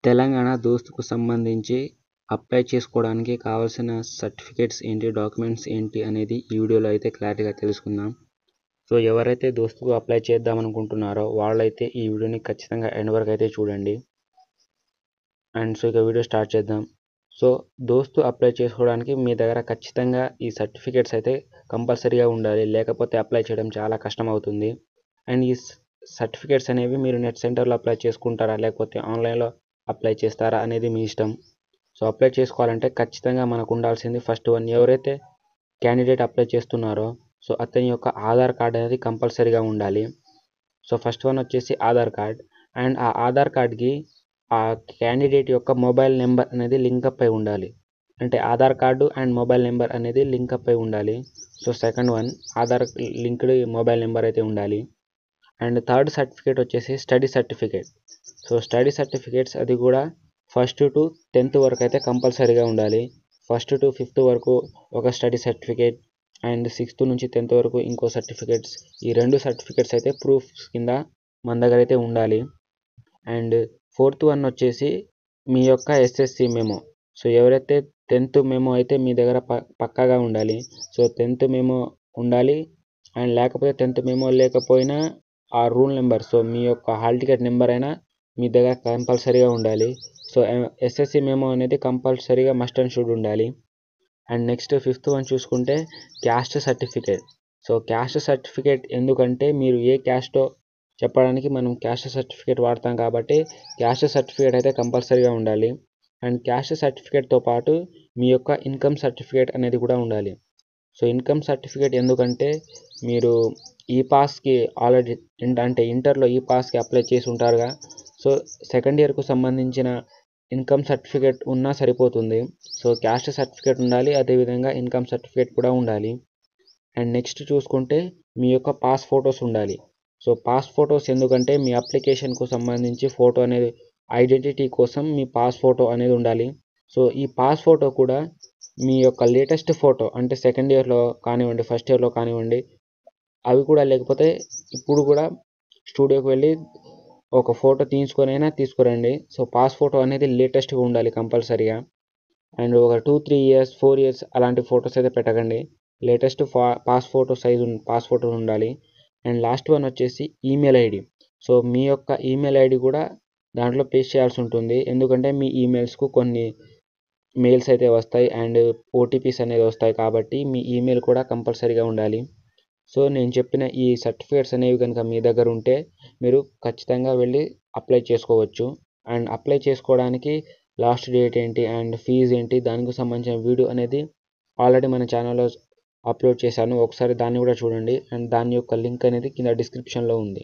తెలంగాణ దోస్తుకు సంబంధించి అప్లై చేసుకోవడానికి కావాల్సిన సర్టిఫికేట్స్ ఏంటి, డాక్యుమెంట్స్ ఏంటి అనేది ఈ వీడియోలో అయితే క్లారిటీగా తెలుసుకుందాం. సో ఎవరైతే దోస్తుకు అప్లై చేద్దాం అనుకుంటున్నారో వాళ్ళైతే ఈ వీడియోని ఖచ్చితంగా ఎండ్ వరకు అయితే చూడండి. అండ్ సో ఇక వీడియో స్టార్ట్ చేద్దాం. సో దోస్తు అప్లై చేసుకోవడానికి మీ దగ్గర ఖచ్చితంగా ఈ సర్టిఫికేట్స్ అయితే కంపల్సరీగా ఉండాలి, లేకపోతే అప్లై చేయడం చాలా కష్టం అవుతుంది. అండ్ ఈ సర్టిఫికేట్స్ అనేవి మీరు నెట్ సెంటర్లో అప్లై చేసుకుంటారా లేకపోతే ఆన్లైన్లో అప్లై చేస్తారా అనేది మీ ఇష్టం. సో అప్లై చేసుకోవాలంటే ఖచ్చితంగా మనకు ఉండాల్సింది ఫస్ట్ వన్, ఎవరైతే క్యాండిడేట్ అప్లై చేస్తున్నారో సో అతని యొక్క ఆధార్ కార్డ్ అనేది కంపల్సరీగా ఉండాలి. సో ఫస్ట్ వన్ వచ్చేసి ఆధార్ కార్డ్. అండ్ ఆ ఆధార్ కార్డ్కి ఆ క్యాండిడేట్ యొక్క మొబైల్ నెంబర్ అనేది లింకప్ అయి ఉండాలి. అంటే Aadhaar card and mobile number అనేది లింకప్ అయి ఉండాలి. So second one, Aadhaar linked mobile number అయితే ఉండాలి. అండ్ థర్డ్ సర్టిఫికేట్ వచ్చేసి study certificate. So study certificates అది కూడా 1st to 10th వరకు అయితే కంపల్సరీగా ఉండాలి. 1st to 5th వరకు ఒక స్టడీ సర్టిఫికేట్ అండ్ 6th నుంచి 10th వరకు ఇంకో సర్టిఫికేట్స్. ఈ 2 సర్టిఫికేట్స్ అయితే ప్రూఫ్స్ కింద మన దగ్గర అయితే ఉండాలి. అండ్ 4th వన్ వచ్చేసి మీ యొక్క SSC మెమో. సో ఎవరైతే 10th మెమో అయితే మీ దగ్గర పక్కాగా ఉండాలి. సో 10th మెమో ఉండాలి. అండ్ లేకపోతే 10th మెమో లేకపోయినా ఆ రూల్ నెంబర్, సో మీ యొక్క హాల్ టికెట్ నెంబర్ అయినా మీ దగ్గర కంపల్సరీగా ఉండాలి. సో SSC మెమో అనేది కంపల్సరీగా మస్ట్ అండ్ షుడ్ ఉండాలి. అండ్ నెక్స్ట్ 5th వన్ చూసుకుంటే caste certificate. So caste certificate ఎందుకంటే మీరు ఏ క్యాస్టో చెప్పడానికి మనం క్యాస్ట్ సర్టిఫికేట్ వాడతాం కాబట్టి క్యాస్ట్ సర్టిఫికేట్ అయితే కంపల్సరీగా ఉండాలి. అండ్ క్యాస్ట్ సర్టిఫికేట్తో పాటు మీ యొక్క ఇన్కమ్ సర్టిఫికేట్ అనేది కూడా ఉండాలి. సో ఇన్కమ్ సర్టిఫికేట్ ఎందుకంటే మీరు ఈ పాస్కి ఆల్రెడీ అంటే ఇంటర్లో ఈ పాస్కి అప్లై చేసి ఉంటారుగా, సో సెకండ్ ఇయర్కు సంబంధించిన ఇన్కమ్ సర్టిఫికేట్ ఉన్నా సరిపోతుంది. సో క్యాస్ట్ సర్టిఫికేట్ ఉండాలి, అదేవిధంగా ఇన్కమ్ సర్టిఫికేట్ కూడా ఉండాలి. అండ్ నెక్స్ట్ చూసుకుంటే మీ యొక్క పాస్ ఫొటోస్ ఉండాలి. సో పాస్ ఫొటోస్ ఎందుకంటే మీ అప్లికేషన్కు సంబంధించి ఫోటో అనేది ఐడెంటిటీ కోసం మీ పాస్ ఫోటో అనేది ఉండాలి. సో ఈ పాస్ ఫోటో కూడా మీ యొక్క లేటెస్ట్ ఫోటో అంటే సెకండ్ ఇయర్లో కానివ్వండి, ఫస్ట్ ఇయర్లో కానివ్వండి, అవి కూడా లేకపోతే ఇప్పుడు కూడా స్టూడియోకి వెళ్ళి ఒక ఫోటో తీసుకురండి. సో పాస్ ఫోటో అనేది లేటెస్ట్గా ఉండాలి కంపల్సరీగా. అండ్ ఒక 2-3 years 4 years అలాంటి ఫొటోస్ అయితే పెట్టకండి. లేటెస్ట్ పాస్ ఫోటో ఉండాలి. అండ్ లాస్ట్ వన్ వచ్చేసి ఈమెయిల్ ఐడి. సో మీ యొక్క ఈమెయిల్ ఐడి కూడా దాంట్లో పేస్ట్ చేయాల్సి ఉంటుంది. ఎందుకంటే మీ ఈమెయిల్స్కు కొన్ని మెయిల్స్ అయితే వస్తాయి అండ్ OTPs అనేది వస్తాయి కాబట్టి మీ ఈమెయిల్ కూడా కంపల్సరీగా ఉండాలి. సో నేను చెప్పిన ఈ సర్టిఫికేట్స్ అనేవి కనుక మీ దగ్గర ఉంటే మీరు ఖచ్చితంగా వెళ్ళి అప్లై చేసుకోవచ్చు. అండ్ అప్లై చేసుకోవడానికి లాస్ట్ డేట్ ఏంటి అండ్ ఫీజు ఏంటి దానికి సంబంధించిన వీడియో అనేది ఆల్రెడీ మన ఛానల్లో అప్లోడ్ చేశాను, ఒకసారి దాన్ని కూడా చూడండి. అండ్ దాని యొక్క లింక్ అనేది కింద డిస్క్రిప్షన్లో ఉంది.